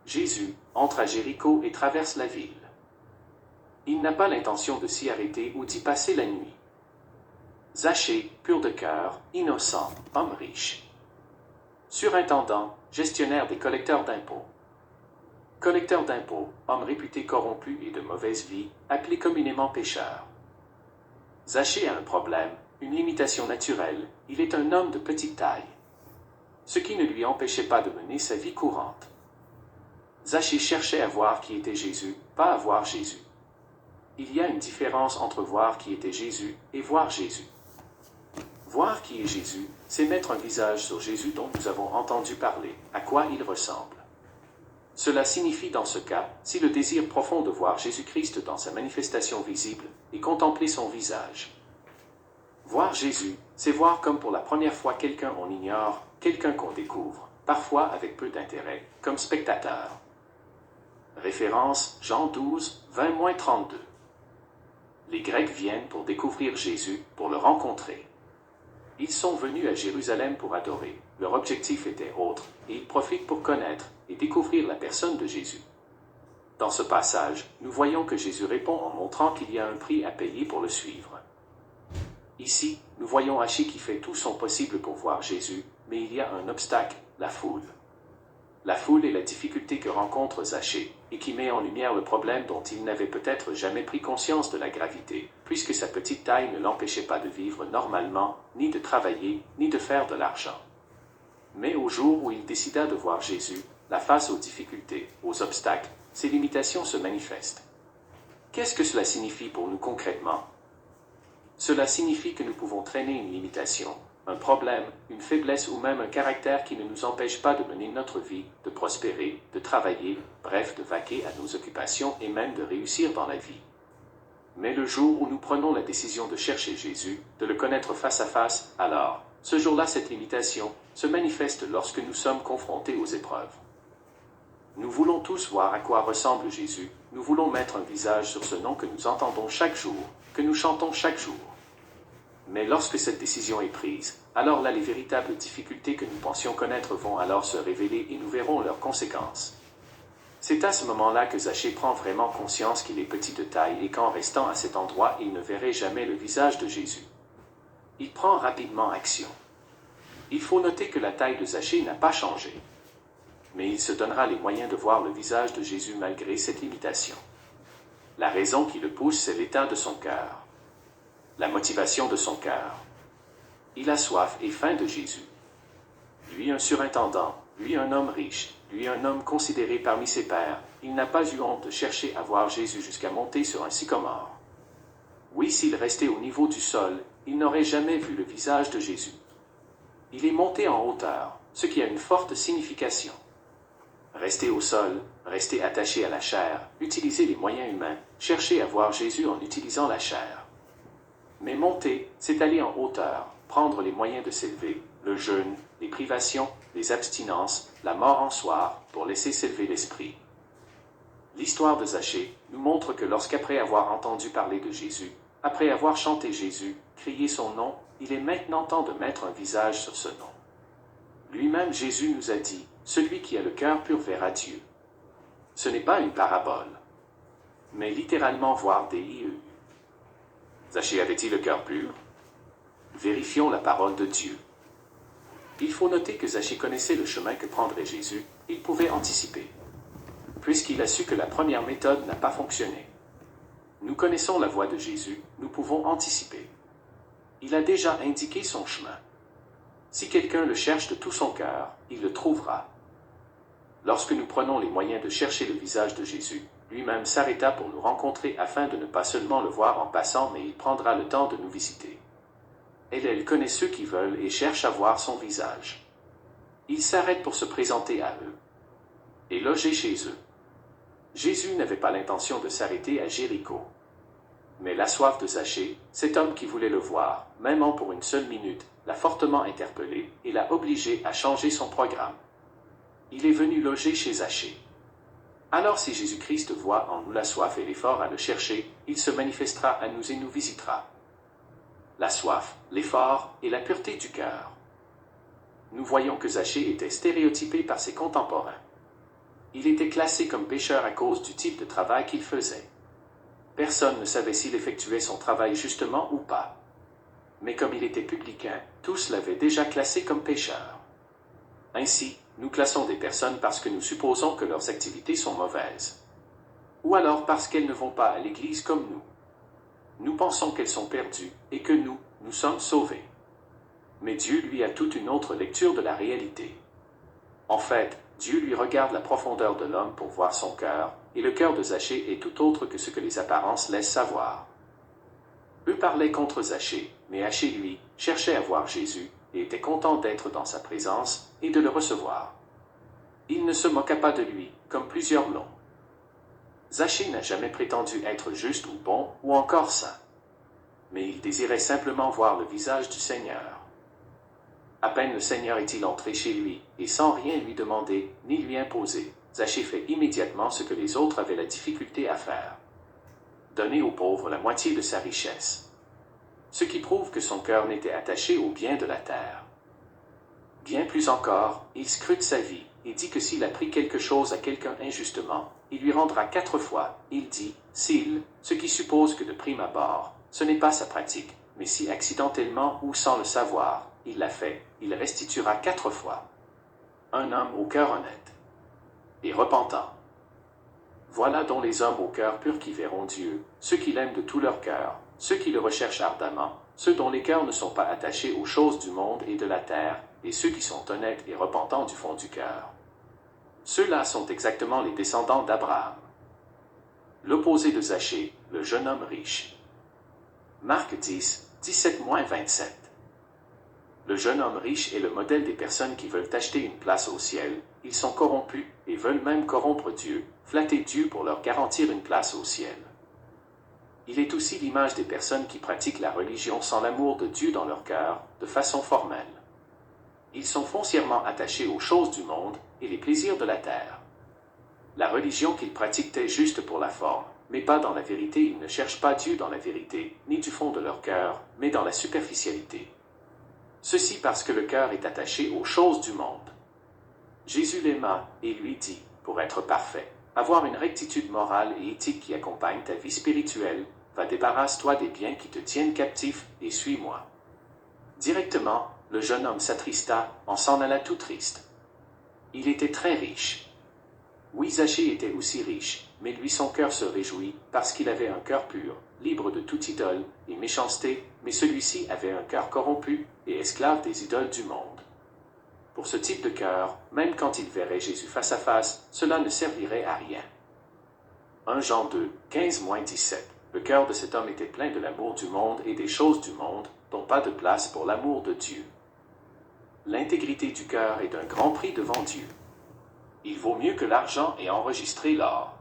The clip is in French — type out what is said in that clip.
Jésus entre à Jéricho et traverse la ville. Il n'a pas l'intention de s'y arrêter ou d'y passer la nuit. Zachée, pur de cœur, innocent, homme riche. Surintendant, gestionnaire des collecteurs d'impôts. Collecteur d'impôts, homme réputé corrompu et de mauvaise vie, appelé communément pécheur. Zachée a un problème, une limitation naturelle, il est un homme de petite taille. Ce qui ne lui empêchait pas de mener sa vie courante. Zachée cherchait à voir qui était Jésus, pas à voir Jésus. Il y a une différence entre voir qui était Jésus et voir Jésus. Voir qui est Jésus, c'est mettre un visage sur Jésus dont nous avons entendu parler, à quoi il ressemble. Cela signifie dans ce cas, si le désir profond de voir Jésus-Christ dans sa manifestation visible, et contempler son visage. Voir Jésus, c'est voir comme pour la première fois quelqu'un on ignore, quelqu'un qu'on découvre, parfois avec peu d'intérêt, comme spectateur. Référence Jean 12, 20-32. Les Grecs viennent pour découvrir Jésus, pour le rencontrer. Ils sont venus à Jérusalem pour adorer, leur objectif était autre, et ils profitent pour connaître et découvrir la personne de Jésus. Dans ce passage, nous voyons que Jésus répond en montrant qu'il y a un prix à payer pour le suivre. Ici, nous voyons Zachée qui fait tout son possible pour voir Jésus, mais il y a un obstacle, la foule. La foule est la difficulté que rencontre Zachée, et qui met en lumière le problème dont il n'avait peut-être jamais pris conscience de la gravité, puisque sa petite taille ne l'empêchait pas de vivre normalement, ni de travailler, ni de faire de l'argent. Mais au jour où il décida de voir Jésus, la face aux difficultés, aux obstacles, ses limitations se manifestent. Qu'est-ce que cela signifie pour nous concrètement? Cela signifie que nous pouvons traîner une limitation, un problème, une faiblesse ou même un caractère qui ne nous empêche pas de mener notre vie, de prospérer, de travailler, bref, de vaquer à nos occupations et même de réussir dans la vie. Mais le jour où nous prenons la décision de chercher Jésus, de le connaître face à face, alors, ce jour-là, cette limitation se manifeste lorsque nous sommes confrontés aux épreuves. Nous voulons tous voir à quoi ressemble Jésus, nous voulons mettre un visage sur ce nom que nous entendons chaque jour, que nous chantons chaque jour. Mais lorsque cette décision est prise, alors là les véritables difficultés que nous pensions connaître vont alors se révéler et nous verrons leurs conséquences. C'est à ce moment-là que Zachée prend vraiment conscience qu'il est petit de taille et qu'en restant à cet endroit, il ne verrait jamais le visage de Jésus. Il prend rapidement action. Il faut noter que la taille de Zachée n'a pas changé. Mais il se donnera les moyens de voir le visage de Jésus malgré cette limitation. La raison qui le pousse, c'est l'état de son cœur. La motivation de son cœur. Il a soif et faim de Jésus. Lui un surintendant, lui un homme riche, lui un homme considéré parmi ses pairs, il n'a pas eu honte de chercher à voir Jésus jusqu'à monter sur un sycomore. Oui, s'il restait au niveau du sol, il n'aurait jamais vu le visage de Jésus. Il est monté en hauteur, ce qui a une forte signification. Rester au sol, rester attaché à la chair, utiliser les moyens humains, chercher à voir Jésus en utilisant la chair. Mais monter, c'est aller en hauteur, prendre les moyens de s'élever, le jeûne, les privations, les abstinences, la mort en soi, pour laisser s'élever l'esprit. L'histoire de Zachée nous montre que lorsqu'après avoir entendu parler de Jésus, après avoir chanté Jésus, crié son nom, il est maintenant temps de mettre un visage sur ce nom. Lui-même Jésus nous a dit, celui qui a le cœur pur verra Dieu. Ce n'est pas une parabole, mais littéralement voir des IE. Zachée avait-il le cœur pur? Vérifions la parole de Dieu. Il faut noter que Zachée connaissait le chemin que prendrait Jésus, il pouvait anticiper. Puisqu'il a su que la première méthode n'a pas fonctionné. Nous connaissons la voie de Jésus, nous pouvons anticiper. Il a déjà indiqué son chemin. Si quelqu'un le cherche de tout son cœur, il le trouvera. Lorsque nous prenons les moyens de chercher le visage de Jésus, lui-même s'arrêta pour nous rencontrer afin de ne pas seulement le voir en passant, mais il prendra le temps de nous visiter. Elle connaît ceux qui veulent et cherche à voir son visage. Il s'arrête pour se présenter à eux et loger chez eux. Jésus n'avait pas l'intention de s'arrêter à Jéricho. Mais la soif de Zachée, cet homme qui voulait le voir, même pour une seule minute, l'a fortement interpellé et l'a obligé à changer son programme. Il est venu loger chez Zachée. Alors si Jésus-Christ voit en nous la soif et l'effort à le chercher, il se manifestera à nous et nous visitera. La soif, l'effort et la pureté du cœur. Nous voyons que Zachée était stéréotypé par ses contemporains. Il était classé comme pécheur à cause du type de travail qu'il faisait. Personne ne savait s'il effectuait son travail justement ou pas. Mais comme il était publicain, tous l'avaient déjà classé comme pécheur. Ainsi, nous classons des personnes parce que nous supposons que leurs activités sont mauvaises. Ou alors parce qu'elles ne vont pas à l'église comme nous. Nous pensons qu'elles sont perdues et que nous sommes sauvés. Mais Dieu lui a toute une autre lecture de la réalité. En fait, Dieu lui regarde la profondeur de l'homme pour voir son cœur, et le cœur de Zachée est tout autre que ce que les apparences laissent savoir. Eux parlaient contre Zachée, mais Zachée, lui, cherchait à voir Jésus, et était content d'être dans sa présence, et de le recevoir. Il ne se moqua pas de lui, comme plusieurs l'ont. Zachée n'a jamais prétendu être juste ou bon, ou encore saint. Mais il désirait simplement voir le visage du Seigneur. À peine le Seigneur est-il entré chez lui, et sans rien lui demander, ni lui imposer, Zachée fait immédiatement ce que les autres avaient la difficulté à faire. Donner aux pauvres la moitié de sa richesse. Ce qui prouve que son cœur n'était attaché aux biens de la terre. Bien plus encore, il scrute sa vie, et dit que s'il a pris quelque chose à quelqu'un injustement, il lui rendra 4 fois. Il dit, s'il, ce qui suppose que de prime abord, ce n'est pas sa pratique, mais si accidentellement ou sans le savoir, il l'a fait, il restituera 4 fois. Un homme au cœur honnête et repentant. Voilà dont les hommes au cœur pur qui verront Dieu, ceux qui l'aiment de tout leur cœur, ceux qui le recherchent ardemment, ceux dont les cœurs ne sont pas attachés aux choses du monde et de la terre, et ceux qui sont honnêtes et repentants du fond du cœur. Ceux-là sont exactement les descendants d'Abraham. L'opposé de Zachée, le jeune homme riche. Marc 10, 17-27. Le jeune homme riche est le modèle des personnes qui veulent acheter une place au ciel. Ils sont corrompus et veulent même corrompre Dieu, flatter Dieu pour leur garantir une place au ciel. Il est aussi l'image des personnes qui pratiquent la religion sans l'amour de Dieu dans leur cœur, de façon formelle. Ils sont foncièrement attachés aux choses du monde et les plaisirs de la terre. La religion qu'ils pratiquent est juste pour la forme, mais pas dans la vérité. Ils ne cherchent pas Dieu dans la vérité, ni du fond de leur cœur, mais dans la superficialité. Ceci parce que le cœur est attaché aux choses du monde. Jésus l'aima et lui dit, pour être parfait, avoir une rectitude morale et éthique qui accompagne ta vie spirituelle, va débarrasse-toi des biens qui te tiennent captif et suis-moi. Directement, le jeune homme s'attrista, en s'en alla tout triste. Il était très riche. Oui, Zachée était aussi riche, mais lui son cœur se réjouit, parce qu'il avait un cœur pur, libre de toute idole et méchanceté, mais celui-ci avait un cœur corrompu et esclave des idoles du monde. Pour ce type de cœur, même quand il verrait Jésus face à face, cela ne servirait à rien. 1 Jean 2, 15-17. Le cœur de cet homme était plein de l'amour du monde et des choses du monde, dont pas de place pour l'amour de Dieu. L'intégrité du cœur est d'un grand prix devant Dieu. Il vaut mieux que l'argent et enregistrer l'or.